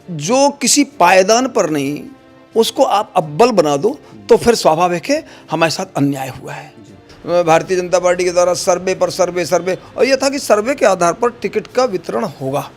जो किसी पायदान पर नहीं उसको आप अव्वल बना दो तो फिर स्वाभाविक है हमारे साथ अन्याय हुआ है। भारतीय जनता पार्टी के द्वारा सर्वे पर सर्वे और यह था कि सर्वे के आधार पर टिकट का वितरण होगा।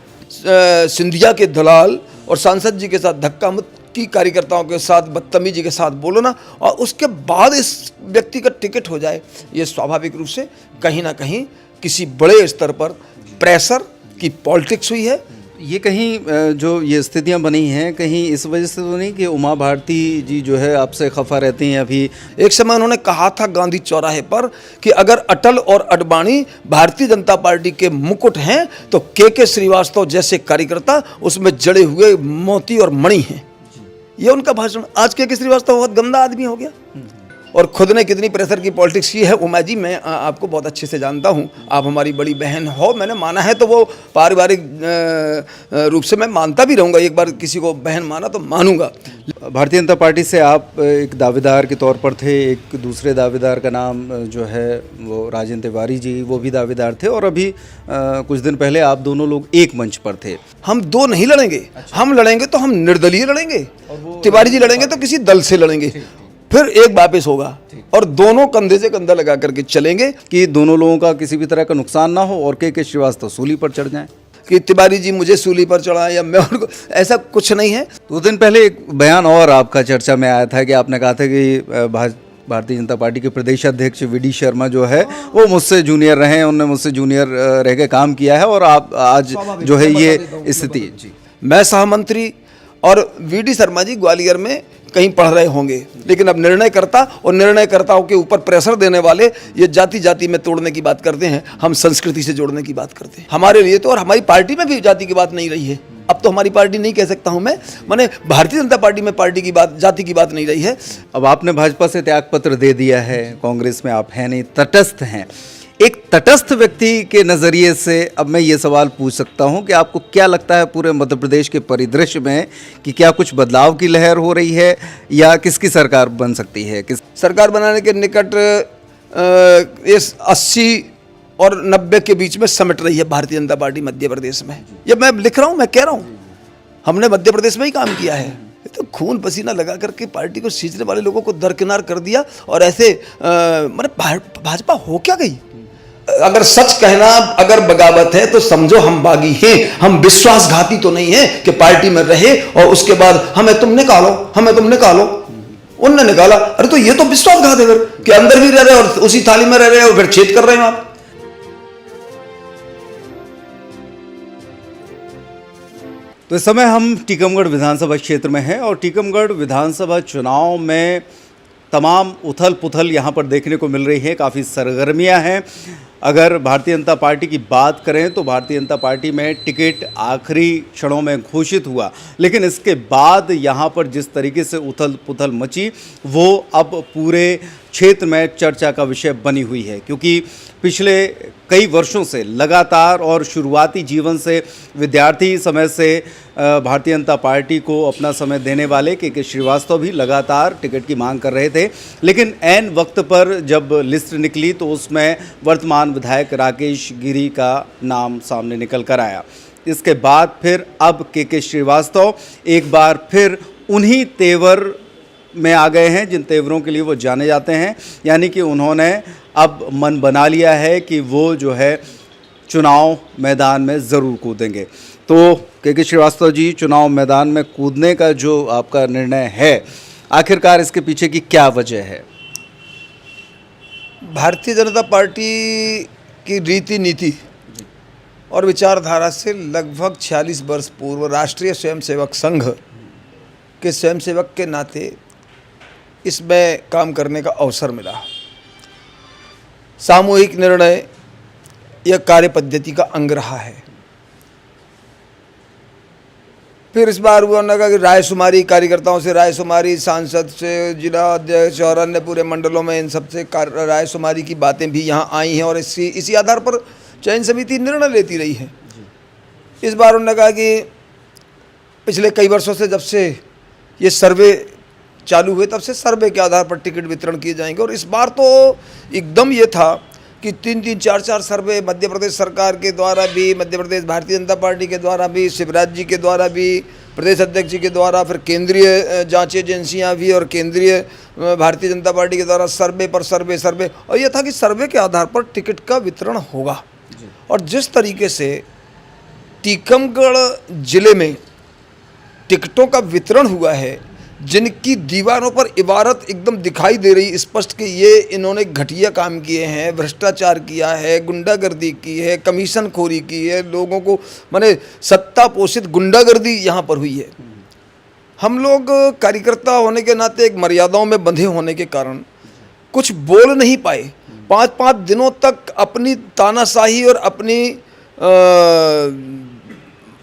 सिंधिया के दलाल और सांसद जी के साथ धक्का मुक्की, कार्यकर्ताओं के साथ बदतमीजी के साथ बोलो ना, और उसके बाद इस व्यक्ति का टिकट हो जाए, ये स्वाभाविक रूप से कहीं ना कहीं किसी बड़े स्तर पर प्रेशर की पॉलिटिक्स हुई है। ये कहीं जो ये स्थितियां बनी हैं कहीं इस वजह से तो नहीं कि उमा भारती जी जो है आपसे खफा रहती हैं? अभी एक समय उन्होंने कहा था गांधी चौराहे पर कि अगर अटल और अडवाणी भारतीय जनता पार्टी के मुकुट हैं तो के श्रीवास्तव जैसे कार्यकर्ता उसमें जड़े हुए मोती और मणि हैं। ये उनका भाषण। आज के श्रीवास्तव बहुत गंदा आदमी हो गया और खुद ने कितनी प्रेशर की पॉलिटिक्स की है। उमा जी, मैं आपको बहुत अच्छे से जानता हूं, आप हमारी बड़ी बहन हो, मैंने माना है तो वो पारिवारिक रूप से मैं मानता भी रहूंगा। एक बार किसी को बहन माना तो मानूंगा। भारतीय जनता पार्टी से आप एक दावेदार के तौर पर थे, एक दूसरे दावेदार का नाम जो है वो राजेंद्र तिवारी जी, वो भी दावेदार थे, और अभी कुछ दिन पहले आप दोनों लोग एक मंच पर थे। हम दो नहीं लड़ेंगे। हम लड़ेंगे तो हम निर्दलीय लड़ेंगे, तिवारी जी लड़ेंगे तो किसी दल से लड़ेंगे, फिर एक वापस होगा और दोनों कंधे से कंधा लगा करके चलेंगे कि दोनों लोगों का किसी भी तरह का नुकसान ना हो और के श्रीवास्तव सूली पर चढ़ जाएं। कि तिवारी जी मुझे सूली पर चढ़ाएं या मैं उनको, ऐसा कुछ नहीं है। 2 दिन पहले एक बयान और आपका चर्चा में आया था कि आपने कहा था कि भारतीय जनता पार्टी के प्रदेश अध्यक्ष वी.डी. शर्मा जो है वो मुझसे जूनियर रहे हैं, उन्होंने मुझसे जूनियर रह के काम किया है, और आप आज जो है ये स्थिति। जी, मैं सहमंत्री और वी.डी. शर्मा जी ग्वालियर में कहीं पढ़ रहे होंगे, लेकिन अब निर्णयकर्ता और निर्णयकर्ताओं के ऊपर प्रेशर देने वाले ये जाति जाति में तोड़ने की बात करते हैं, हम संस्कृति से जोड़ने की बात करते हैं। हमारे लिए तो, और हमारी पार्टी में भी जाति की बात नहीं रही है। अब तो हमारी पार्टी नहीं कह सकता हूं मैं, माने भारतीय जनता पार्टी में पार्टी की बात, जाति की बात नहीं रही है। अब आपने भाजपा से त्यागपत्र दे दिया है, कांग्रेस में आप हैं नहीं, तटस्थ हैं। एक तटस्थ व्यक्ति के नज़रिए से अब मैं ये सवाल पूछ सकता हूं कि आपको क्या लगता है पूरे मध्य प्रदेश के परिदृश्य में कि क्या कुछ बदलाव की लहर हो रही है या किसकी सरकार बन सकती है? किस सरकार बनाने के निकट इस 80 और 90 के बीच में समेट रही है भारतीय जनता पार्टी मध्य प्रदेश में। ये मैं लिख रहा हूँ, मैं कह रहा हूँ, हमने मध्य प्रदेश में ही काम किया है। तो खून पसीना लगा करके पार्टी को सींचने वाले लोगों को दरकिनार कर दिया, और ऐसे मतलब भाजपा हो क्या गई? अगर सच कहना अगर बगावत है तो समझो हम बागी हैं, हम विश्वासघाती तो नहीं है कि पार्टी में रहे और उसके बाद हमें तुम निकालो, हमें तुम निकालो। उनने निकाला, अरे तो ये तो विश्वासघात है फिर कि अंदर भी रह रहे और उसी थाली में रह रहे और फिर छेद कर रहे हैं आप। तो इस समय हम टीकमगढ़ विधानसभा क्षेत्र में हैं और टीकमगढ़ विधानसभा चुनाव में तमाम उथल पुथल यहाँ पर देखने को मिल रही है, काफ़ी सरगर्मियाँ हैं। अगर भारतीय जनता पार्टी की बात करें तो भारतीय जनता पार्टी में टिकट आखिरी क्षणों में घोषित हुआ, लेकिन इसके बाद यहाँ पर जिस तरीके से उथल पुथल मची वो अब पूरे क्षेत्र में चर्चा का विषय बनी हुई है, क्योंकि पिछले कई वर्षों से लगातार और शुरुआती जीवन से विद्यार्थी समय से भारतीय जनता पार्टी को अपना समय देने वाले के श्रीवास्तव भी लगातार टिकट की मांग कर रहे थे, लेकिन ऐन वक्त पर जब लिस्ट निकली तो उसमें वर्तमान विधायक राकेश गिरी का नाम सामने निकल कर आया। इसके बाद फिर अब के श्रीवास्तव एक बार फिर उन्हीं तेवर में आ गए हैं जिन तेवरों के लिए वो जाने जाते हैं, यानी कि उन्होंने अब मन बना लिया है कि वो जो है चुनाव मैदान में ज़रूर कूदेंगे। तो के श्रीवास्तव जी, चुनाव मैदान में कूदने का जो आपका निर्णय है, आखिरकार इसके पीछे की क्या वजह है? भारतीय जनता पार्टी की रीति नीति और विचारधारा से लगभग 46 वर्ष पूर्व राष्ट्रीय स्वयंसेवक संघ के स्वयंसेवक के नाते इसमें काम करने का अवसर मिला। सामूहिक निर्णय यह कार्य पद्धति का अंग रहा है। फिर इस बार हुआ कहा कि रायशुमारी, कार्यकर्ताओं से रायशुमारी, सांसद से, जिला अध्यक्ष और अन्य पूरे मंडलों में इन सबसे रायशुमारी की बातें भी यहाँ आई हैं और इसी आधार पर चयन समिति निर्णय लेती रही है। इस बार उन्होंने कहा कि पिछले कई वर्षों से जब से ये सर्वे चालू हुए तब से सर्वे के आधार पर टिकट वितरण किए जाएंगे, और इस बार तो एकदम ये था कि 3-3, 4-4 सर्वे मध्य प्रदेश सरकार के द्वारा भी, मध्य प्रदेश भारतीय जनता पार्टी के द्वारा भी, शिवराज जी के द्वारा भी, प्रदेश अध्यक्ष जी के द्वारा, फिर केंद्रीय जांच एजेंसियां भी और केंद्रीय भारतीय जनता पार्टी के द्वारा सर्वे पर सर्वे, और ये था कि सर्वे के आधार पर टिकट का वितरण होगा। और जिस तरीके से टीकमगढ़ जिले में टिकटों का वितरण हुआ है, जिनकी दीवारों पर इबारत एकदम दिखाई दे रही स्पष्ट कि ये इन्होंने घटिया काम किए हैं, भ्रष्टाचार किया है, गुंडागर्दी की है, कमीशन खोरी की है, लोगों को माने सत्ता पोषित गुंडागर्दी यहाँ पर हुई है। हम लोग कार्यकर्ता होने के नाते एक मर्यादाओं में बंधे होने के कारण कुछ बोल नहीं पाए। 5-5 दिनों तक अपनी तानाशाही और अपनी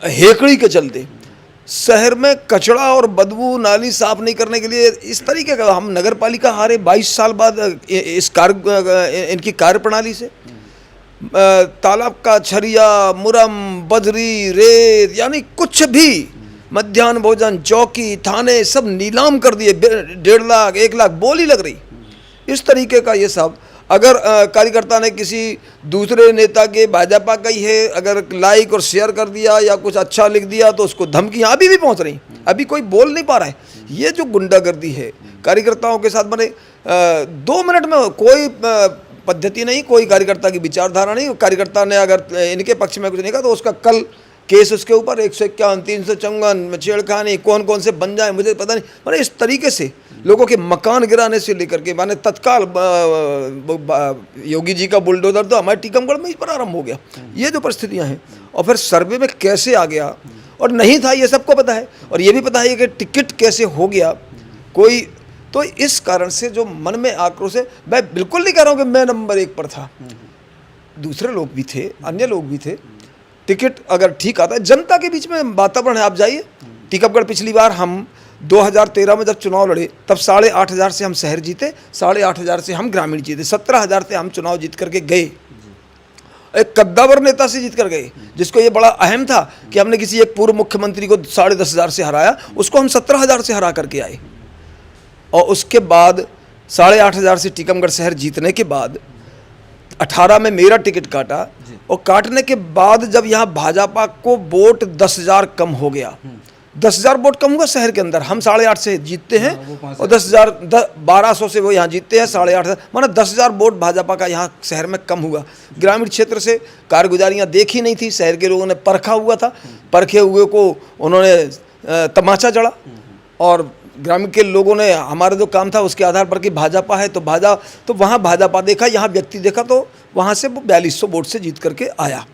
हेकड़ी के चलते शहर में कचरा और बदबू नाली साफ नहीं करने के लिए इस तरीके का हम नगर पालिका हारे 22 साल बाद इस इनकी कार्यप्रणाली से तालाब का छरिया, मुरम, बजरी, रेत, यानी कुछ भी, मध्याह्न भोजन, चौकी, थाने सब नीलाम कर दिए। 1.5 लाख 1 लाख बोली लग रही। इस तरीके का ये सब अगर कार्यकर्ता ने किसी दूसरे नेता के भाजपा का ही है अगर लाइक और शेयर कर दिया या कुछ अच्छा लिख दिया तो उसको धमकियाँ अभी भी पहुंच रही। अभी कोई बोल नहीं पा रहा है। ये जो गुंडागर्दी है कार्यकर्ताओं के साथ, बने 2 मिनट में कोई पद्धति नहीं, कोई कार्यकर्ता की विचारधारा नहीं। कार्यकर्ता ने अगर इनके पक्ष में कुछ नहीं कहा तो उसका कल केस उसके ऊपर 151, 354, छेड़खानी, कौन से बन जाए मुझे पता नहीं। मैंने इस तरीके से लोगों के मकान गिराने से लेकर के माने तत्काल योगी जी का बुलडोजर तो हमारे टीकमगढ़ में ही प्रारंभ हो गया। ये जो परिस्थितियां हैं, और फिर सर्वे में कैसे आ गया और नहीं था ये सबको पता है, और ये भी पता है कि टिकट कैसे हो गया कोई। तो इस कारण से जो मन में आक्रोश है, मैं बिल्कुल नहीं कह रहा हूँ कि मैं नंबर 1 पर था, दूसरे लोग भी थे, अन्य लोग भी थे। टिकट अगर ठीक आता है, जनता के बीच में वातावरण है। आप जाइए टीकमगढ़, पिछली बार हम 2013 में जब चुनाव लड़े तब 8,500 से हम शहर जीते, 8,500 से हम ग्रामीण जीते, 17,000 से हम चुनाव जीत करके गए। एक कद्दावर नेता से जीत कर गए, जिसको ये बड़ा अहम था कि हमने किसी एक पूर्व मुख्यमंत्री को 10,500 से हराया, उसको हम 17,000 से हरा करके आए। और उसके बाद 8,500 से टीकमगढ़ शहर जीतने के बाद 18 में मेरा टिकट काटा, और काटने के बाद जब यहाँ भाजपा को वोट 10,000 कम हो गया, 10,000 वोट कम हुआ शहर के अंदर। हम 8,500 से जीतते हैं और 10,000 1200 से वो यहाँ जीतते हैं, 8,500 माना 10,000 वोट भाजपा का यहाँ शहर में कम हुआ। ग्रामीण क्षेत्र से कारगुजारियाँ देखी नहीं थी, शहर के लोगों ने परखा हुआ था, परखे हुए को उन्होंने तमाचा जड़ा, और ग्रामीण के लोगों ने हमारा जो काम था उसके आधार पर कि भाजपा है तो वहाँ भाजपा देखा, यहाँ व्यक्ति देखा, तो वहाँ से वो 4200 वोट से जीत करके आया।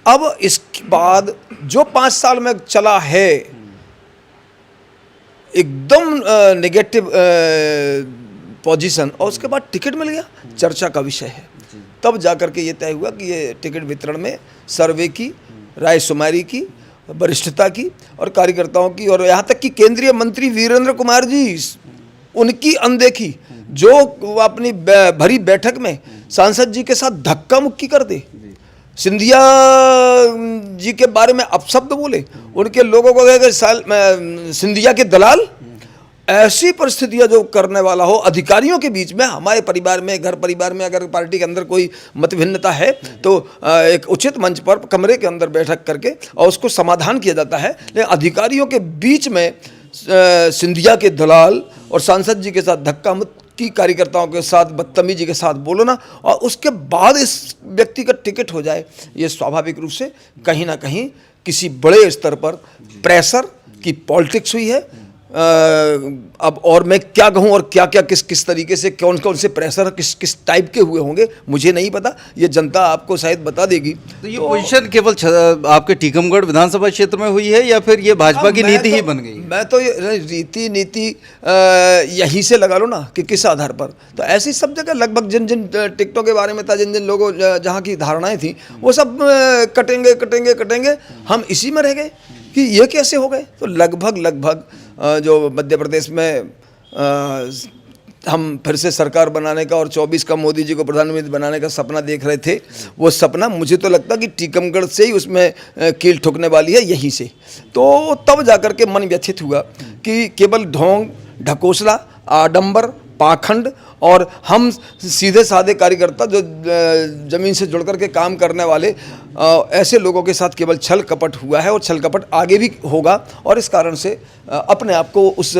अब इसके बाद जो 5 साल में चला है एकदम नेगेटिव पोजीशन, और उसके बाद टिकट मिल गया, चर्चा का विषय है। तब जाकर के ये तय हुआ कि ये टिकट वितरण में सर्वे की, राय शुमारी की, वरिष्ठता की और कार्यकर्ताओं की, और यहाँ तक कि केंद्रीय मंत्री वीरेंद्र कुमार जी, उनकी अनदेखी, जो अपनी भरी बैठक में सांसद जी के साथ धक्का मुक्की कर दे, सिंधिया जी के बारे में अपशब्द बोले, उनके लोगों को कहे सिंधिया के दलाल, ऐसी परिस्थितियां जो करने वाला हो अधिकारियों के बीच में। हमारे परिवार में, घर परिवार में अगर पार्टी के अंदर कोई मतभिन्नता है तो एक उचित मंच पर कमरे के अंदर बैठक करके और उसको समाधान किया जाता है। लेकिन अधिकारियों के बीच में सिंधिया के दलाल और सांसद जी के साथ धक्का मुक्की, कार्यकर्ताओं के साथ बदतमीजी के साथ बोलना, और उसके बाद इस व्यक्ति का टिकट हो जाए, ये स्वाभाविक रूप से कहीं ना कहीं किसी बड़े स्तर पर प्रेशर की पॉलिटिक्स हुई है। अब और मैं क्या कहूँ और क्या क्या किस तरीके से कौन से प्रेशर किस टाइप के हुए होंगे मुझे नहीं पता, ये जनता आपको शायद बता देगी। तो ये पोजीशन केवल आपके टीकमगढ़ विधानसभा क्षेत्र में हुई है या फिर ये भाजपा की नीति ही बन गई? मैं तो नीति यहीं से लगा लो ना कि किस आधार पर। तो ऐसी सब जगह लगभग जिन टिकटों के बारे में था, जिन लोगों जहाँ की धारणाएं थी, वो सब कटेंगे, हम इसी में रह गए कि ये कैसे हो गए। तो लगभग जो मध्य प्रदेश में हम फिर से सरकार बनाने का और 24 का मोदी जी को प्रधानमंत्री बनाने का सपना देख रहे थे, वो सपना मुझे तो लगता कि टीकमगढ़ से ही उसमें कील ठुकने वाली है, यहीं से। तो तब जाकर के मन व्यथित हुआ कि केवल ढोंग, ढकोसला, आडंबर, पाखंड और हम सीधे साधे कार्यकर्ता जो ज़मीन से जुड़ कर के काम करने वाले ऐसे लोगों के साथ केवल छल कपट हुआ है और छल कपट आगे भी होगा, और इस कारण से अपने आप को उस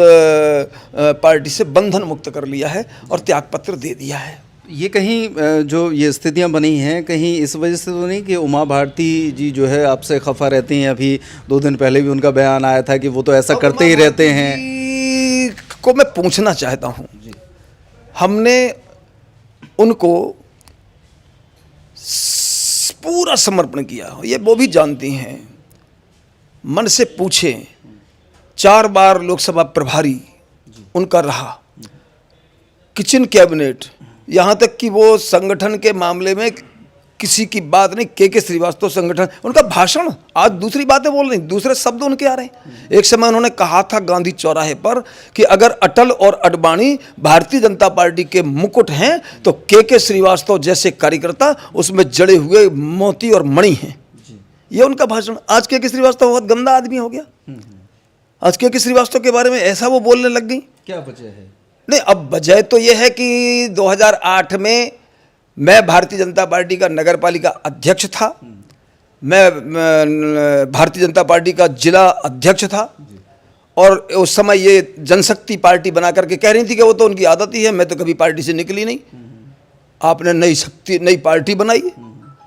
पार्टी से बंधन मुक्त कर लिया है और त्यागपत्र दे दिया है। ये कहीं जो ये स्थितियां बनी हैं, कहीं इस वजह से तो नहीं कि उमा भारती जी जो है आपसे खफा रहती हैं? अभी 2 दिन पहले भी उनका बयान आया था कि वो तो ऐसा करते ही रहते हैं। को मैं पूछना चाहता हूँ, हमने उनको पूरा समर्पण किया, ये वो भी जानती हैं। मन से पूछें, 4 बार लोकसभा प्रभारी उनका रहा, किचन कैबिनेट, यहाँ तक कि वो संगठन के मामले में किसी की बात नहीं, के श्रीवास्तव संगठन, उनका भाषण, आज दूसरी बातें बोल रही, दूसरे शब्द उनके आ रहे हैं। एक समय उन्होंने कहा था गांधी चौराहे पर कि अगर अटल और अडवाणी भारतीय जनता पार्टी के मुकुट हैं तो के श्रीवास्तव जैसे कार्यकर्ता उसमें जड़े हुए मोती और मणि हैं। ये उनका भाषण। आज के श्रीवास्तव बहुत गंदा आदमी हो गया। आज के श्रीवास्तव के बारे में ऐसा वो बोलने लग गई। क्या वजह है? नहीं, अब वजह तो यह है कि 2008 में मैं भारतीय जनता पार्टी का नगर पालिका अध्यक्ष था, मैं भारतीय जनता पार्टी का जिला अध्यक्ष था, और उस समय ये जनशक्ति पार्टी बना करके कह रही थी कि वो तो उनकी आदत ही है, मैं तो कभी पार्टी से निकली नहीं। आपने नई पार्टी बनाई,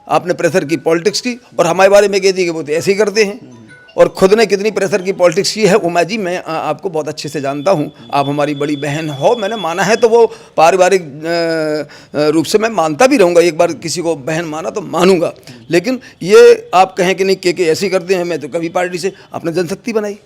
आपने प्रेशर की पॉलिटिक्स की और हमारे बारे में कहती कि वो तो ऐसे ही करते हैं, और खुद ने कितनी प्रेशर की पॉलिटिक्स की है उमा जी मैं आपको बहुत अच्छे से जानता हूँ। आप हमारी बड़ी बहन हो, मैंने माना है तो वो पारिवारिक रूप से मैं मानता भी रहूँगा, एक बार किसी को बहन माना तो मानूंगा, लेकिन ये आप कहें कि नहीं के ऐसे ही करते हैं, मैं तो कभी पार्टी से, आपने जनशक्ति बनाई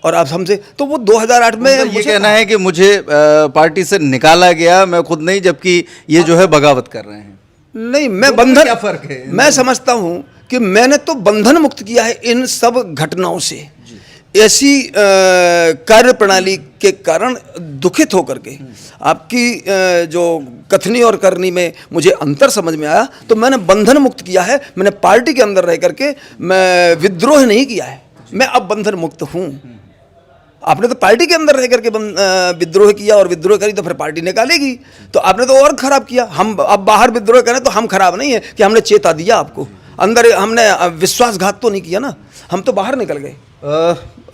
और आप हमसे, तो वो 2008 में ये कहना है कि मुझे पार्टी से निकाला गया, मैं खुद नहीं, जबकि ये जो है बगावत कर रहे हैं। नहीं, मैं बंधन, क्या फर्क है? मैं समझता हूँ कि मैंने तो बंधन मुक्त किया है इन सब घटनाओं से। ऐसी कार्य प्रणाली के कारण दुखित होकर के आपकी जो कथनी और करनी में मुझे अंतर समझ में आया, तो मैंने बंधन मुक्त किया है। मैंने पार्टी के अंदर रह करके मैं विद्रोह नहीं किया है, मैं अब बंधन मुक्त हूँ। आपने तो पार्टी के अंदर रह करके विद्रोह किया, और विद्रोह करी तो फिर पार्टी निकालेगी, तो आपने तो और खराब किया। हम अब बाहर विद्रोह करें तो हम खराब नहीं है कि हमने चेता दिया आपको, अंदर हमने विश्वासघात तो नहीं किया ना, हम तो बाहर निकल गए।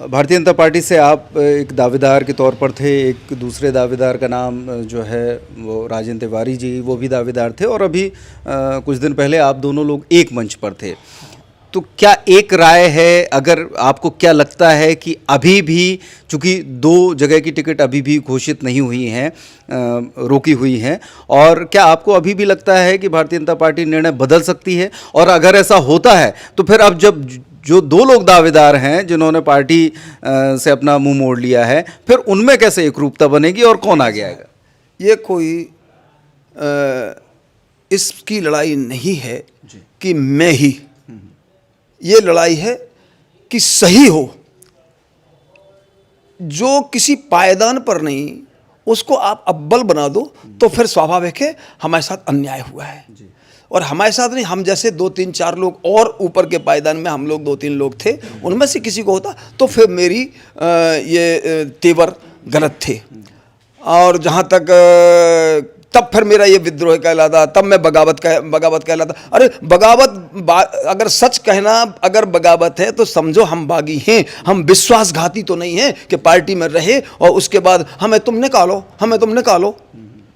भारतीय जनता पार्टी से आप एक दावेदार के तौर पर थे, एक दूसरे दावेदार का नाम जो है वो राजेंद्र तिवारी जी, वो भी दावेदार थे, और अभी कुछ दिन पहले आप दोनों लोग एक मंच पर थे। तो क्या एक राय है, अगर आपको क्या लगता है कि अभी भी, चूंकि 2 जगह की टिकट अभी भी घोषित नहीं हुई हैं, रोकी हुई हैं, और क्या आपको अभी भी लगता है कि भारतीय जनता पार्टी निर्णय बदल सकती है? और अगर ऐसा होता है तो फिर अब जब जो 2 लोग दावेदार हैं जिन्होंने पार्टी से अपना मुंह मोड़ लिया है, फिर उनमें कैसे एकरूपता बनेगी और कौन आगे आएगा? ये कोई इसकी लड़ाई नहीं है कि मैं ही, ये लड़ाई है कि सही हो, जो किसी पायदान पर नहीं उसको आप अव्वल बना दो, तो फिर स्वाभाविक है हमारे साथ अन्याय हुआ है। और हमारे साथ नहीं, हम जैसे 2-3-4 लोग और ऊपर के पायदान में हम लोग 2-3 लोग थे, उनमें से किसी को होता तो फिर मेरी ये तेवर गलत थे। और जहाँ तक तब फिर मेरा ये विद्रोह कहलाता, तब मैं बगावत कहलाता। अरे बगावत, अगर सच कहना अगर बगावत है तो समझो हम बागी हैं, हम विश्वासघाती तो नहीं हैं कि पार्टी में रहे और उसके बाद हमें तुम निकालो, हमें तुम निकालो।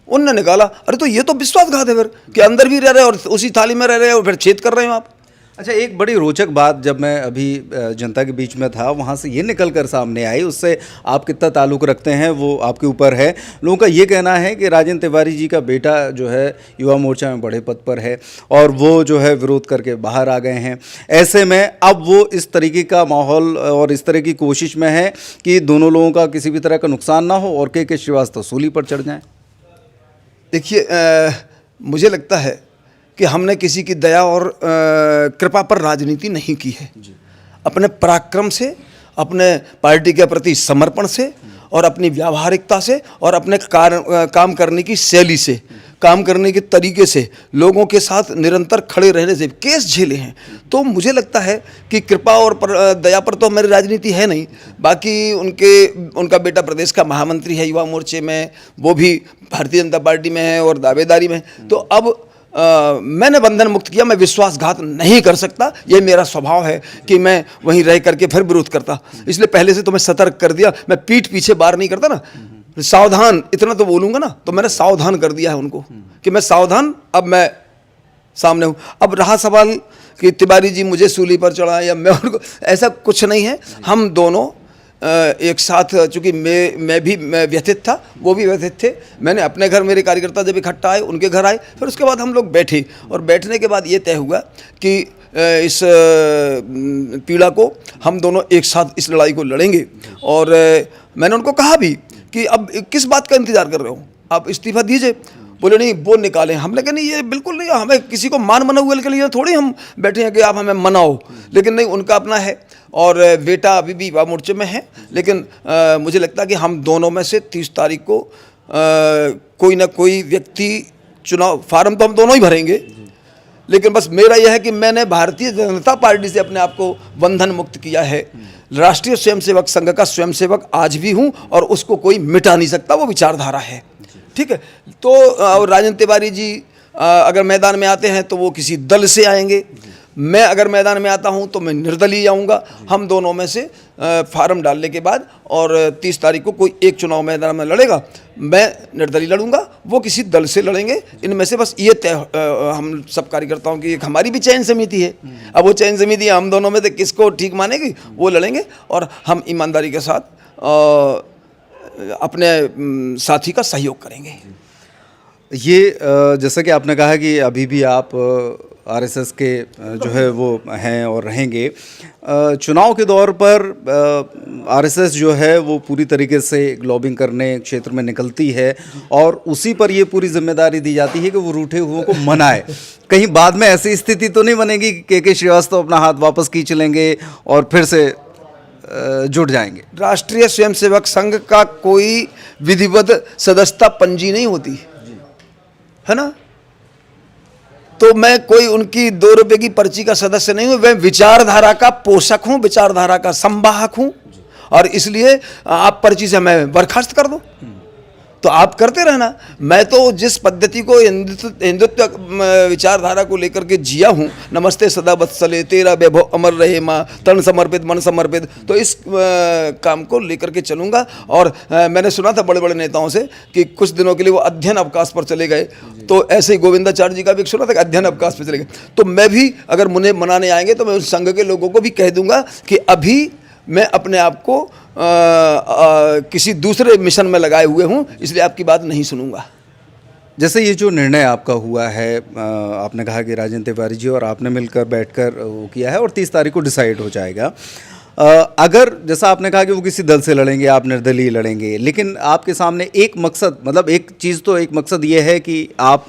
उनने निकाला, अरे तो ये तो विश्वासघात है फिर, कि अंदर भी रह रहे और उसी थाली में रह रहे और फिर छेद कर रहे हो आप। अच्छा, एक बड़ी रोचक बात जब मैं अभी जनता के बीच में था, वहाँ से ये निकल कर सामने आई, उससे आप कितना ताल्लुक़ रखते हैं वो आपके ऊपर है। लोगों का ये कहना है कि राजेंद्र तिवारी जी का बेटा जो है युवा मोर्चा में बड़े पद पर है, और वो जो है विरोध करके बाहर आ गए हैं। ऐसे में अब वो इस तरीके का माहौल और इस तरह की कोशिश में है कि दोनों लोगों का किसी भी तरह का नुकसान ना हो और के श्रीवास्तव सूली पर चढ़ जाएँ। देखिए, मुझे लगता है कि हमने किसी की दया और कृपा पर राजनीति नहीं की है। अपने पराक्रम से, अपने पार्टी के प्रति समर्पण से, और अपनी व्यावहारिकता से, और अपने काम करने की शैली से काम करने के तरीके से, लोगों के साथ निरंतर खड़े रहने से, केस झेले हैं, तो मुझे लगता है कि कृपा और दया पर तो मेरी राजनीति है नहीं। बाकी उनका बेटा प्रदेश का महामंत्री है युवा मोर्चे में, वो भी भारतीय जनता पार्टी में है और दावेदारी में। तो अब मैंने बंधन मुक्त किया, मैं विश्वासघात नहीं कर सकता, ये मेरा स्वभाव है कि मैं वहीं रह करके फिर विरोध करता। इसलिए पहले से तो मैं सतर्क कर दिया, मैं पीठ पीछे बार नहीं करता ना, सावधान इतना तो बोलूँगा ना, तो मैंने सावधान कर दिया है उनको कि मैं सावधान, अब मैं सामने हूँ। अब रहा सवाल कि तिवारी जी मुझे सूली पर चढ़ा या मैं उनको, ऐसा कुछ नहीं है। हम दोनों एक साथ, चूँकि मैं व्यथित था, वो भी व्यथित थे। मैंने अपने घर, मेरे कार्यकर्ता जब इकट्ठा आए, उनके घर आए, फिर उसके बाद हम लोग बैठे और बैठने के बाद ये तय हुआ कि इस पीड़ा को हम दोनों एक साथ इस लड़ाई को लड़ेंगे। और मैंने उनको कहा भी कि अब किस बात का इंतज़ार कर रहे हो, आप इस्तीफा दीजिए। बोले नहीं वो निकालें। हमने कहा नहीं, ये बिल्कुल नहीं, हमें किसी को मान मनाउल के लिए थोड़ी हम बैठे हैं कि आप हमें मनाओ, लेकिन नहीं, उनका अपना है और बेटा अभी भी युवा मोर्चे में है। लेकिन मुझे लगता है कि हम दोनों में से 30 तारीख को कोई ना कोई व्यक्ति चुनाव, फार्म तो हम दोनों ही भरेंगे, लेकिन बस मेरा यह है कि मैंने भारतीय जनता पार्टी से अपने आप को बंधन मुक्त किया है। राष्ट्रीय स्वयंसेवक संघ का स्वयंसेवक आज भी हूँ और उसको कोई मिटा नहीं सकता, वो विचारधारा है, ठीक है। तो राजन तिवारी जी अगर मैदान में आते हैं तो वो किसी दल से आएंगे, मैं अगर मैदान में आता हूं तो मैं निर्दलीय आऊँगा। हम दोनों में से फार्म डालने के बाद और 30 तारीख को कोई एक चुनाव मैदान में लड़ेगा, मैं निर्दलीय लड़ूंगा, वो किसी दल से लड़ेंगे। इनमें से बस ये तय हम सब कार्यकर्ताओं की, एक हमारी भी चयन समिति है। अब वो चयन समिति हम दोनों में से किसको ठीक मानेगी, वो लड़ेंगे और हम ईमानदारी के साथ अपने साथी का सहयोग करेंगे। ये जैसा कि आपने कहा कि अभी भी आप आरएसएस के जो है वो हैं और रहेंगे, चुनाव के दौर पर आरएसएस जो है वो पूरी तरीके से लॉबिंग करने क्षेत्र में निकलती है और उसी पर ये पूरी जिम्मेदारी दी जाती है कि वो रूठे हुओं को मनाए। कहीं बाद में ऐसी स्थिति तो नहीं बनेगी कि के श्रीवास्तव अपना हाथ वापस खींच लेंगे और फिर से जुट जाएंगे? राष्ट्रीय स्वयंसेवक संघ का कोई विधिवत सदस्यता पंजी नहीं होती है ना, तो मैं कोई उनकी 2 रुपए की पर्ची का सदस्य नहीं हूं। मैं विचारधारा का पोषक हूं, विचारधारा का संवाहक हूं, और इसलिए आप पर्ची से मैं बर्खास्त कर दो तो आप करते रहना। मैं तो जिस पद्धति को हिंदुत्व विचारधारा को लेकर के जिया हूँ, नमस्ते सदा वत्सले तेरा वैभव अमर रहे माँ, तन समर्पित मन समर्पित, तो इस काम को लेकर के चलूँगा। और मैंने सुना था बड़े बड़े नेताओं से कि कुछ दिनों के लिए वो अध्ययन अवकाश पर चले गए, तो ऐसे ही गोविंदाचार्य जी का भी सुना था कि अध्ययन अवकाश पर चले गए। तो मैं भी अगर मुझे मनाने आएंगे तो मैं उस संघ के लोगों को भी कह दूंगा कि अभी मैं अपने आप को किसी दूसरे मिशन में लगाए हुए हूं, इसलिए आपकी बात नहीं सुनूंगा। जैसे ये जो निर्णय आपका हुआ है, आपने कहा कि राजन तिवारी जी और आपने मिलकर बैठकर वो किया है और 30 तारीख को डिसाइड हो जाएगा। अगर जैसा आपने कहा कि वो किसी दल से लड़ेंगे, आप निर्दलीय लड़ेंगे, लेकिन आपके सामने एक मकसद, मतलब एक चीज़ तो एक मकसद ये है कि आप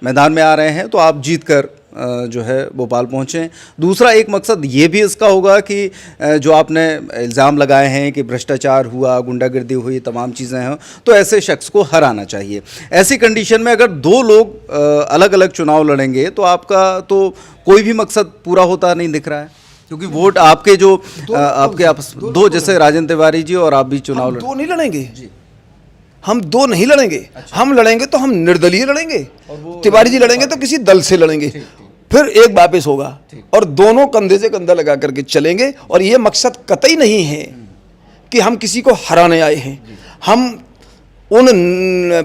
मैदान में आ रहे हैं तो आप जीत कर जो है भोपाल पहुँचें। दूसरा एक मकसद ये भी इसका होगा कि जो आपने इल्ज़ाम लगाए हैं कि भ्रष्टाचार हुआ, गुंडागर्दी हुई, तमाम चीज़ें हैं, तो ऐसे शख्स को हराना चाहिए। ऐसी कंडीशन में अगर 2 लोग अलग अलग चुनाव लड़ेंगे तो आपका तो कोई भी मकसद पूरा होता नहीं दिख रहा है, क्योंकि वोट आपके जो आपके आपस 2 जैसे राजन तिवारी जी और आप भी चुनाव 2 नहीं लड़ेंगे, हम 2 नहीं लड़ेंगे। हम लड़ेंगे तो हम निर्दलीय लड़ेंगे, तिवारी जी लड़ेंगे तो किसी दल से लड़ेंगे, फिर एक वापस होगा और दोनों कंधे से कंधा लगा करके चलेंगे। और ये मकसद कतई नहीं है कि हम किसी को हराने आए हैं। हम उन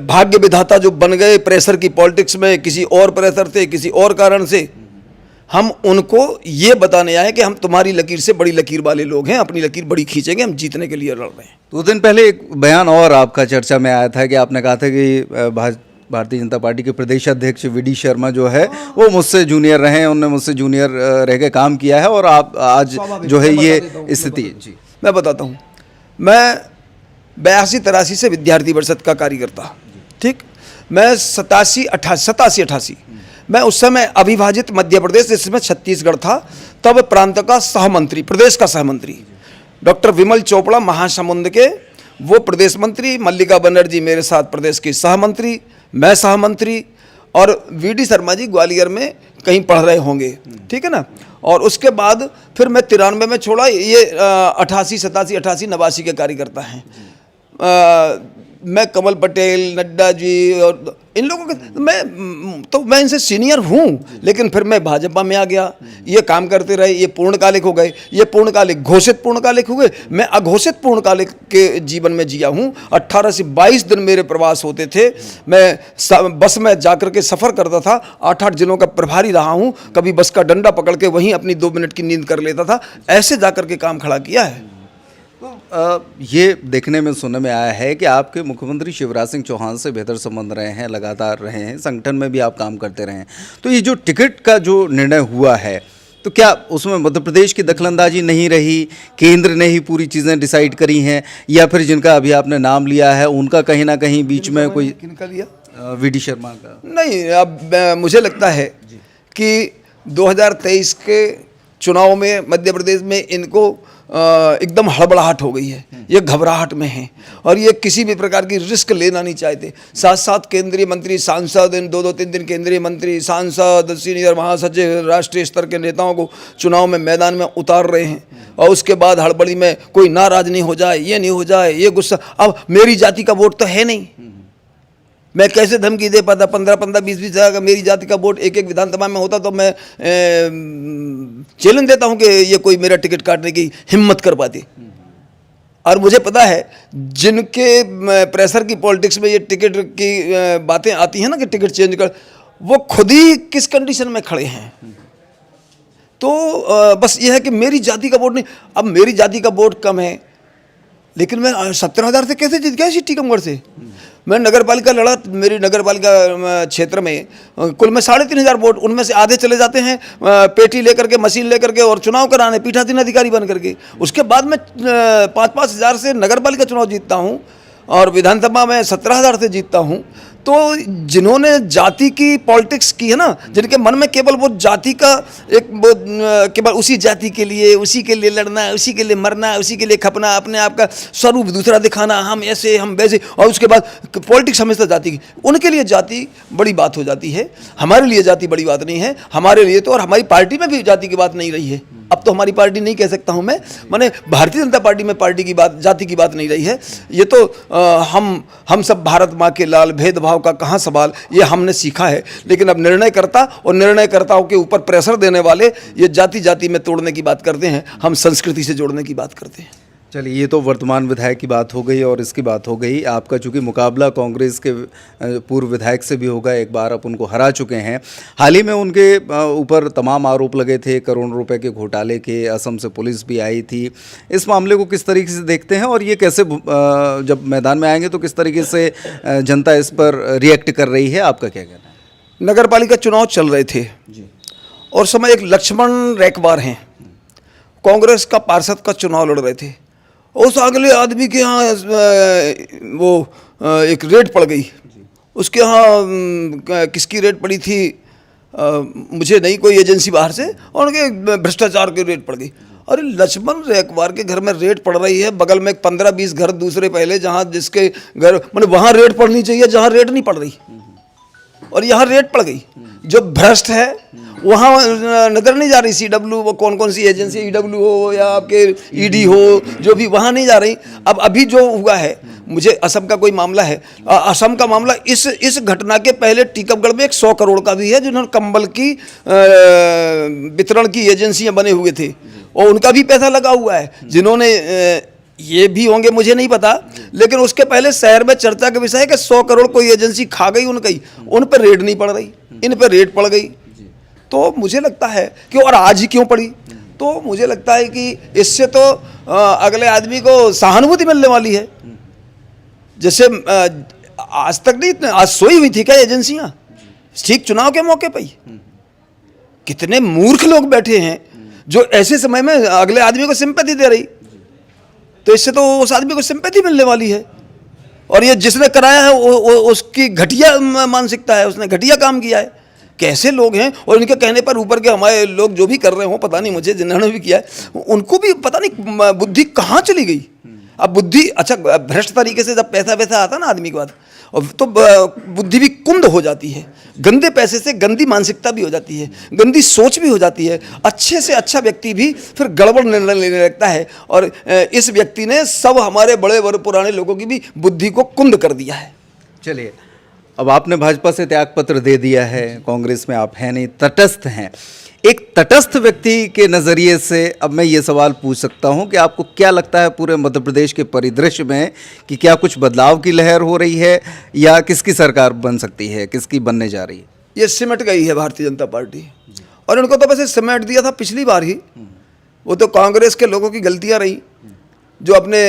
भाग्य विधाता जो बन गए प्रेशर की पॉलिटिक्स में, किसी और प्रेशर से, किसी और कारण से, हम उनको ये बताने आए कि हम तुम्हारी लकीर से बड़ी लकीर वाले लोग हैं, अपनी लकीर बड़ी खींचेंगे, हम जीतने के लिए लड़ रहे हैं। 2 दिन पहले एक बयान और आपका चर्चा में आया था कि आपने कहा था कि भारतीय जनता पार्टी के प्रदेश अध्यक्ष वी.डी. शर्मा जो है वो मुझसे जूनियर रहे हैं, उन्होंने मुझसे जूनियर रह के काम किया है और आप आज जो है ये स्थिति। जी मैं बताता हूँ, मैं 82-83 से विद्यार्थी परिषद का कार्यकर्ता, ठीक, मैं 87-88 मैं उस समय अविभाजित मध्य प्रदेश जिसमें छत्तीसगढ़ था, तब प्रांत का सहमंत्री, प्रदेश का सहमंत्री डॉक्टर विमल चोपड़ा महासमुंद के, वो प्रदेश मंत्री, मल्लिका बनर्जी मेरे साथ प्रदेश की सहमंत्री, मैं सहमंत्री, और वीडी शर्मा जी ग्वालियर में कहीं पढ़ रहे होंगे, ठीक है ना। और उसके बाद फिर मैं 93 में छोड़ा, ये 88, 87, 88, 89 के कार्यकर्ता हैं। मैं कमल पटेल, नड्डा जी और इन लोगों के मैं इनसे सीनियर हूँ, लेकिन फिर मैं भाजपा में आ गया। ये काम करते रहे, ये पूर्णकालिक हो गए, ये पूर्णकालिक घोषित पूर्णकालिक हुए, मैं अघोषित पूर्णकालिक के जीवन में जिया हूँ। 18 से 22 दिन मेरे प्रवास होते थे, मैं बस में जाकर के सफ़र करता था, 8-8 जिलों का प्रभारी रहा हूँ। कभी बस का डंडा पकड़ के वहीं अपनी 2 मिनट की नींद कर लेता था, ऐसे जाकर के काम खड़ा किया है। ये देखने में सुनने में आया है कि आपके मुख्यमंत्री शिवराज सिंह चौहान से बेहतर संबंध रहे हैं, लगातार रहे हैं, संगठन में भी आप काम करते रहे हैं। तो ये जो टिकट का जो निर्णय हुआ है, तो क्या उसमें मध्य प्रदेश की दखलंदाजी नहीं रही, केंद्र ने ही पूरी चीज़ें डिसाइड करी हैं, या फिर जिनका अभी आपने नाम लिया है उनका कहीं ना कहीं बीच में कोई? किनका लिया? वीडी शर्मा का? नहीं, अब मुझे लगता है कि 2023 के चुनाव में मध्य प्रदेश में इनको एकदम हड़बड़ाहट हो गई है, ये घबराहट में हैं और ये किसी भी प्रकार की रिस्क लेना नहीं चाहते। साथ साथ केंद्रीय मंत्री, सांसद, इन 2-3 दिन केंद्रीय मंत्री, सांसद, सीनियर महासचिव, राष्ट्रीय स्तर के नेताओं को चुनाव में मैदान में उतार रहे हैं, और उसके बाद हड़बड़ी में कोई नाराज नहीं हो जाए, ये नहीं हो जाए, ये गुस्सा। अब मेरी जाति का वोट तो है नहीं, मैं कैसे धमकी दे पाता? 15-15, 20-20 हज़ार का मेरी जाति का वोट एक विधानसभा में होता तो मैं चैलेंज देता हूं कि ये कोई मेरा टिकट काटने की हिम्मत कर पाती। और मुझे पता है जिनके प्रेशर की पॉलिटिक्स में ये टिकट की बातें आती हैं ना कि टिकट चेंज कर, वो खुद ही किस कंडीशन में खड़े हैं। तो बस ये है कि मेरी जाति का वोट नहीं। अब मेरी जाति का वोट कम है, लेकिन मैं 17,000 से कैसे जीत गया इसी टीकमगढ़ से। मैं नगर पालिका लड़ा, मेरी नगर पालिका क्षेत्र में कुल में 3,500 वोट, उनमें से आधे चले जाते हैं पेटी लेकर के, मशीन लेकर के और चुनाव कराने, पीठासीन अधिकारी बन करके। उसके बाद मैं 5-5 हज़ार से नगर पालिका चुनाव जीतता हूँ और विधानसभा में 17,000 से जीतता हूँ। तो जिन्होंने जाति की पॉलिटिक्स की है ना, जिनके मन में केवल वो जाति का एक वो केवल उसी जाति के लिए, उसी के लिए लड़ना, उसी के लिए मरना, उसी के लिए खपना, अपने आप का स्वरूप दूसरा दिखाना, हम ऐसे हम वैसे, और उसके बाद पॉलिटिक्स हमेशा जाति की, उनके लिए जाति बड़ी बात हो जाती है। हमारे लिए जाति बड़ी बात नहीं है। हमारे लिए तो, और हमारी पार्टी में भी जाति की बात नहीं रही है। अब तो हमारी पार्टी नहीं कह सकता हूँ मैं, माने भारतीय जनता पार्टी में पार्टी की बात, जाति की बात नहीं रही है। ये तो हम सब भारत माँ के लाल, भेदभाव का कहाँ सवाल, ये हमने सीखा है। लेकिन अब निर्णयकर्ता और निर्णयकर्ताओं के ऊपर प्रेशर देने वाले ये जाति जाति में तोड़ने की बात करते हैं, हम संस्कृति से जोड़ने की बात करते हैं। चलिए, ये तो वर्तमान विधायक की बात हो गई और इसकी बात हो गई। आपका चूंकि मुकाबला कांग्रेस के पूर्व विधायक से भी होगा, एक बार आप उनको हरा चुके हैं। हाल ही में उनके ऊपर तमाम आरोप लगे थे करोड़ों रुपए के घोटाले के, असम से पुलिस भी आई थी। इस मामले को किस तरीके से देखते हैं और ये कैसे जब मैदान में आएंगे तो किस तरीके से जनता इस पर रिएक्ट कर रही है, आपका क्या कहना है? नगर पालिका चुनाव चल रहे थे जी, और समय एक लक्ष्मण रेकवार हैं, कांग्रेस का पार्षद का चुनाव लड़ रहे थे। उस अगले आदमी के यहाँ वो एक रेड पड़ गई, उसके यहाँ किसकी रेड पड़ी थी मुझे नहीं, कोई एजेंसी बाहर से, और उनके भ्रष्टाचार की रेड पड़ गई। अरे लक्ष्मण रेकवार के घर में रेड पड़ रही है, बगल में 15-20 घर दूसरे पहले, जहाँ जिसके घर मतलब वहाँ रेड पड़नी चाहिए जहाँ रेड नहीं पड़ रही, और यहाँ रेड पड़ गई। जो भ्रष्ट है वहाँ नजर नहीं जा रही, CW, वो कौन कौन सी एजेंसी, EW हो या आपके ED हो, जो भी वहाँ नहीं जा रही। अब अभी जो हुआ है, मुझे असम का कोई मामला है, असम का मामला, इस घटना के पहले टीकमगढ़ में एक 100 करोड़ का भी है, जिन्होंने कंबल की वितरण की एजेंसियाँ बने हुए थे और उनका भी पैसा लगा हुआ है। जिन्होंने ये भी होंगे मुझे नहीं पता, लेकिन उसके पहले शहर में चर्चा का विषय है कि 100 करोड़ कोई एजेंसी खा गई उनकी, उन पर रेड नहीं पड़ रही, इन पर रेड पड़ गई। तो मुझे लगता है कि, और आज ही क्यों पड़ी, तो मुझे लगता है कि इससे तो अगले आदमी को सहानुभूति मिलने वाली है। जैसे आज तक नहीं, आज सोई हुई थी क्या एजेंसियां, ठीक चुनाव के मौके पर ही कितने मूर्ख लोग बैठे हैं जो ऐसे समय में अगले आदमी को सिंपैथी दे रही, तो इससे तो उस आदमी को सिंपैथी मिलने वाली है। और ये जिसने कराया है उसकी घटिया मानसिकता है, उसने घटिया काम किया है। कैसे लोग हैं, और इनके कहने पर ऊपर के हमारे लोग जो भी कर रहे हो, पता नहीं मुझे, जिन्होंने भी किया है उनको भी पता नहीं बुद्धि कहाँ चली गई। अब बुद्धि, अच्छा भ्रष्ट तरीके से जब पैसा आता ना आदमी के बाद, और तो बुद्धि भी कुंद हो जाती है, गंदे पैसे से गंदी मानसिकता भी हो जाती है, गंदी सोच भी हो जाती है, अच्छे से अच्छा व्यक्ति भी फिर गड़बड़ निर्णय लेने लगता है। और इस व्यक्ति ने सब हमारे बड़े बड़े पुराने लोगों की भी बुद्धि को कुंद कर दिया है। चलिए, अब आपने भाजपा से त्यागपत्र दे दिया है, कांग्रेस में आप हैं नहीं, तटस्थ हैं। एक तटस्थ व्यक्ति के नज़रिए से अब मैं ये सवाल पूछ सकता हूँ कि आपको क्या लगता है पूरे मध्य प्रदेश के परिदृश्य में कि क्या कुछ बदलाव की लहर हो रही है या किसकी सरकार बन सकती है, किसकी बनने जा रही है? ये सिमट गई है भारतीय जनता पार्टी, और इनको तो वैसे सिमट दिया था पिछली बार ही। वो तो कांग्रेस के लोगों की गलतियां रही जो अपने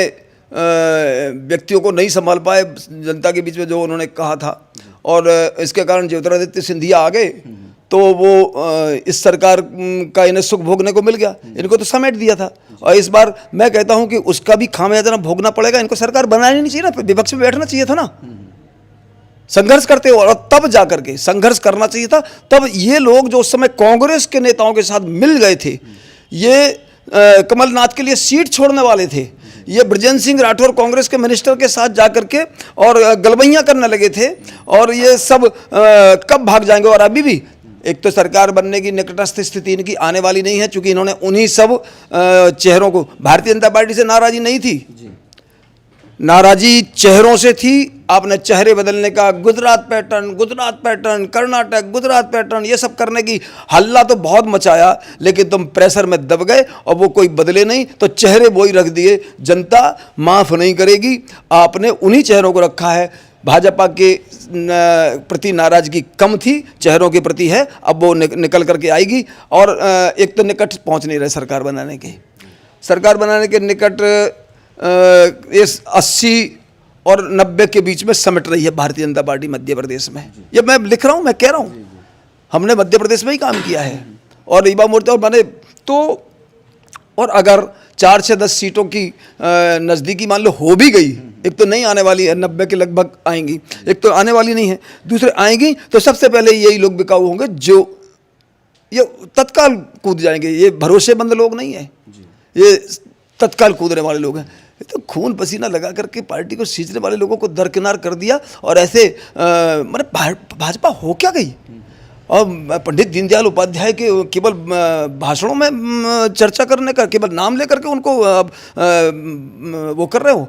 व्यक्तियों को नहीं संभाल पाए जनता के बीच में, जो उन्होंने कहा था, और इसके कारण ज्योतिरादित्य सिंधिया आ गए तो वो इस सरकार का इन्हें सुख भोगने को मिल गया। इनको तो समेट दिया था, और इस बार मैं कहता हूं कि उसका भी खामियाजा भोगना पड़ेगा। इनको सरकार बनानी नहीं चाहिए ना, विपक्ष में बैठना चाहिए था ना, संघर्ष करते हो, और तब जाकर के संघर्ष करना चाहिए था। तब ये लोग जो उस समय कांग्रेस के नेताओं के साथ मिल गए थे, ये कमलनाथ के लिए सीट छोड़ने वाले थे, ये बृजेंद्र सिंह राठौर कांग्रेस के मिनिस्टर के साथ जाकर के और गलबैयां करने लगे थे, और ये सब कब भाग जाएंगे। और अभी भी एक तो सरकार बनने की निकटस्थ स्थिति इनकी आने वाली नहीं है, क्योंकि इन्होंने उन्हीं सब चेहरों को, भारतीय जनता पार्टी से नाराजी नहीं थी, नाराजी चेहरों से थी। आपने चेहरे बदलने का, गुजरात पैटर्न, कर्नाटक, गुजरात पैटर्न, ये सब करने की हल्ला तो बहुत मचाया, लेकिन तुम प्रेशर में दब गए और वो कोई बदले नहीं, तो चेहरे वही रख दिए। जनता माफ़ नहीं करेगी। आपने उन्हीं चेहरों को रखा है। भाजपा के प्रति नाराजगी कम थी, चेहरों के प्रति है, अब वो निकल करके आएगी। और एक तो निकट पहुंच नहीं रहे सरकार बनाने के निकट, इस 80 और 90 के बीच में समेट रही है भारतीय जनता पार्टी मध्य प्रदेश में। ये मैं लिख रहा हूँ, मैं कह रहा हूँ, हमने मध्य प्रदेश में ही काम किया है, और रीवा मूर्ति और बने तो, और अगर 4 से 10 सीटों की नज़दीकी मान लो हो भी गई, एक तो नहीं आने वाली है, 90 के लगभग आएंगी, एक तो आने वाली नहीं है, दूसरे आएंगी, तो सबसे पहले यही लोग बिकाऊ होंगे जो ये तत्काल कूद जाएंगे। ये भरोसेमंद लोग नहीं है, ये तत्काल कूदने वाले लोग हैं। ये तो खून पसीना लगा करके पार्टी को सींचने वाले लोगों को दरकिनार कर दिया। और ऐसे मतलब भाजपा हो क्या गई। और पंडित दीनदयाल उपाध्याय के केवल भाषणों में चर्चा करने का, केवल नाम लेकर के उनको वो कर रहे हो,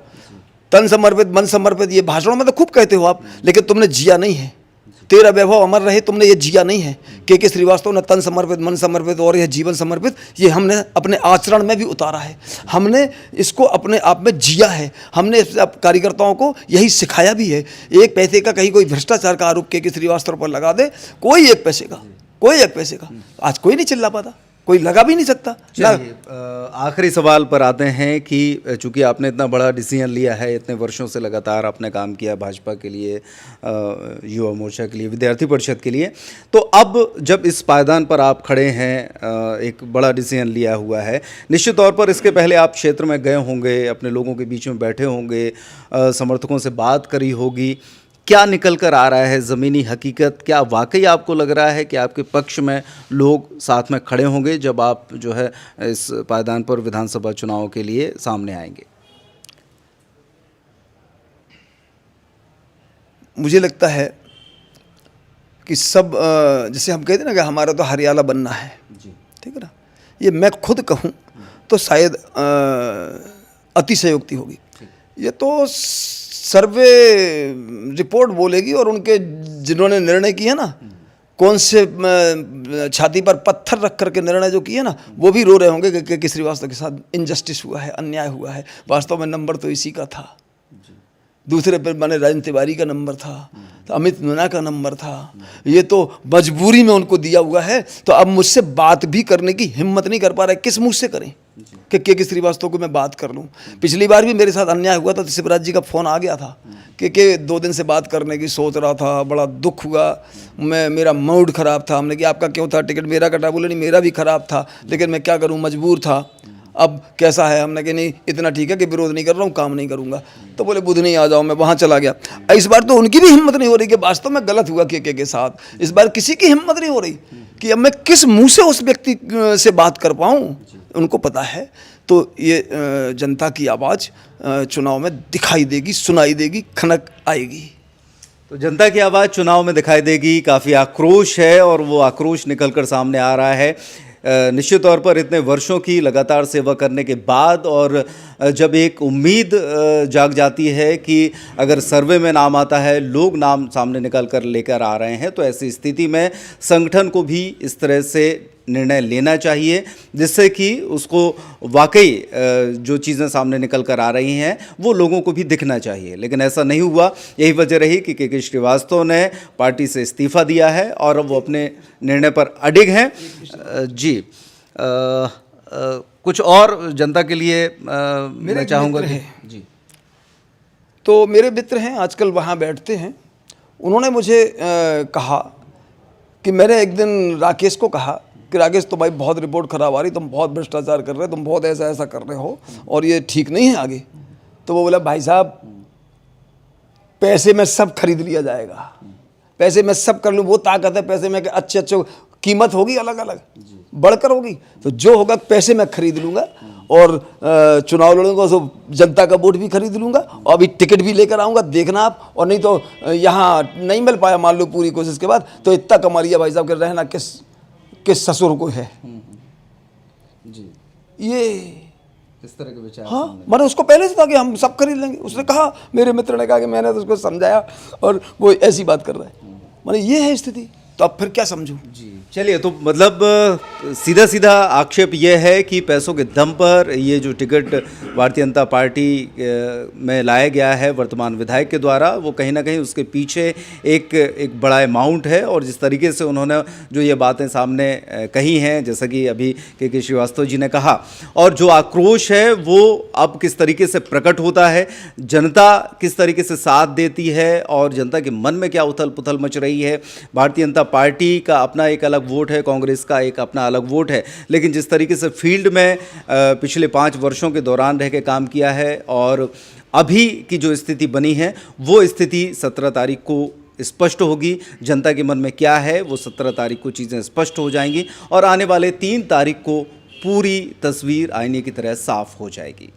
तन समर्पित मन समर्पित, ये भाषणों में तो खूब कहते हो आप, लेकिन तुमने जिया नहीं है। तेरा वैभव अमर रहे, तुमने ये जिया नहीं है। के श्रीवास्तव ने तन समर्पित, मन समर्पित और यह जीवन समर्पित, ये हमने अपने आचरण में भी उतारा है। हमने इसको अपने आप में जिया है, हमने कार्यकर्ताओं को यही सिखाया भी है। एक पैसे का कहीं कोई भ्रष्टाचार का आरोप के श्रीवास्तव पर लगा दे, कोई एक पैसे का आज कोई नहीं चिल्ला पाता, कोई लगा भी नहीं सकता। आखिरी सवाल पर आते हैं कि चूंकि आपने इतना बड़ा डिसीजन लिया है, इतने वर्षों से लगातार आपने काम किया भाजपा के लिए, युवा मोर्चा के लिए, विद्यार्थी परिषद के लिए, तो अब जब इस पायदान पर आप खड़े हैं, एक बड़ा डिसीजन लिया हुआ है, निश्चित तौर पर इसके पहले आप क्षेत्र में गए होंगे, अपने लोगों के बीच में बैठे होंगे, समर्थकों से बात करी होगी। क्या निकल कर आ रहा है ज़मीनी हकीकत? क्या वाकई आपको लग रहा है कि आपके पक्ष में लोग साथ में खड़े होंगे जब आप जो है इस पायदान पर विधानसभा चुनाव के लिए सामने आएंगे? मुझे लगता है कि सब जैसे हम कहते हैं ना कि हमारा तो हरियाला बनना है, ठीक है ना, ये मैं खुद कहूँ तो शायद अतिशयोक्ति होगी। ये तो सर्वे रिपोर्ट बोलेगी, और उनके जिन्होंने निर्णय किए ना, कौन से छाती पर पत्थर रख करके निर्णय जो किए ना, वो भी रो रहे होंगे कि श्रीवास्तव के साथ इनजस्टिस हुआ है, अन्याय हुआ है। वास्तव में नंबर तो इसी का था, दूसरे पर माने राजेंद्र तिवारी का नंबर था, तो अमित मीणा का नंबर था। ये तो मजबूरी में उनको दिया हुआ है। तो अब मुझसे बात भी करने की हिम्मत नहीं कर पा रहे, किस मुँह से करें कि के श्रीवास्तव को मैं बात कर लूं। पिछली बार भी मेरे साथ अन्याय हुआ था, तो शिवराज जी का फ़ोन आ गया था कि 2 दिन से बात करने की सोच रहा था, बड़ा दुख हुआ, मेरा मूड ख़राब था। हमने कि आपका क्यों था, टिकट मेरा कटा? बोले नहीं, मेरा भी ख़राब था, लेकिन मैं क्या करूं, मजबूर था। अब कैसा है? हमने कि नहीं, इतना ठीक है कि विरोध नहीं कर रहा हूँ, काम नहीं करूँगा। तो बोले बुध नहीं आ जाओ, मैं वहाँ चला गया। इस बार तो उनकी भी हिम्मत नहीं हो रही कि वास्तव में गलत हुआ के साथ। इस बार किसी की हिम्मत नहीं हो रही कि अब मैं किस मुंह से उस व्यक्ति से बात कर पाऊँ। उनको पता है, तो ये जनता की आवाज़ चुनाव में दिखाई देगी, सुनाई देगी, खनक आएगी। तो जनता की आवाज़ चुनाव में दिखाई देगी, काफ़ी आक्रोश है और वो आक्रोश निकलकर सामने आ रहा है। निश्चित तौर पर इतने वर्षों की लगातार सेवा करने के बाद और जब एक उम्मीद जाग जाती है कि अगर सर्वे में नाम आता है, लोग नाम सामने निकल कर लेकर आ रहे हैं, तो ऐसी स्थिति में संगठन को भी इस तरह से निर्णय लेना चाहिए जिससे कि उसको वाकई जो चीज़ें सामने निकल कर आ रही हैं वो लोगों को भी दिखना चाहिए। लेकिन ऐसा नहीं हुआ। यही वजह रही कि के श्रीवास्तव ने पार्टी से इस्तीफ़ा दिया है और अब वो अपने निर्णय पर अडिग हैं। जी कुछ और जनता के लिए मैं चाहूँगा कि जी। तो मेरे मित्र हैं, आजकल वहाँ बैठते हैं। उन्होंने मुझे कहा कि मैंने एक दिन राकेश को कहा कि राकेश तो भाई बहुत रिपोर्ट खराब आ रही, तुम बहुत भ्रष्टाचार कर रहे हो, तुम बहुत ऐसा ऐसा कर रहे हो और ये ठीक नहीं है आगे। तो वो बोला भाई साहब पैसे में सब खरीद लिया जाएगा, पैसे में सब कर लूँ, वो ताकत है पैसे में कि अच्छे अच्छे कीमत होगी, अलग अलग बढ़कर होगी, तो जो होगा पैसे में खरीद लूँगा और चुनाव लड़ूंगा तो जनता का वोट भी खरीद लूँगा और अभी टिकट भी लेकर आऊँगा, देखना आप। और नहीं तो यहाँ नहीं मिल पाया मान लो पूरी कोशिश के बाद, तो इतना कमा लिया भाई साहब कि रहना किस ससुर को है। जी ये इस तरह के विचार। हाँ, मैंने उसको पहले से था कि हम सब खरीद लेंगे। उसने कहा, मेरे मित्र ने कहा कि मैंने तो उसको समझाया और वो ऐसी बात कर रहा है। मैंने ये है स्थिति, तो अब फिर क्या समझूं। जी चलिए, तो मतलब सीधा सीधा आक्षेप ये है कि पैसों के दम पर ये जो टिकट भारतीय जनता पार्टी में लाया गया है वर्तमान विधायक के द्वारा, वो कहीं ना कहीं उसके पीछे एक बड़ा अमाउंट है। और जिस तरीके से उन्होंने जो ये बातें सामने कही हैं, जैसा कि अभी के श्रीवास्तव जी ने कहा, और जो आक्रोश है वो अब किस तरीके से प्रकट होता है, जनता किस तरीके से साथ देती है और जनता के मन में क्या उथल पुथल मच रही है। भारतीय जनता पार्टी का अपना एक अलग वोट है, कांग्रेस का एक अपना अलग वोट है, लेकिन जिस तरीके से फील्ड में पिछले 5 वर्षों के दौरान रह के काम किया है और अभी की जो स्थिति बनी है वो स्थिति 17 तारीख को स्पष्ट होगी। जनता के मन में क्या है वो 17 तारीख को चीज़ें स्पष्ट हो जाएंगी और आने वाले 3 तारीख को पूरी तस्वीर आईने की तरह साफ हो जाएगी।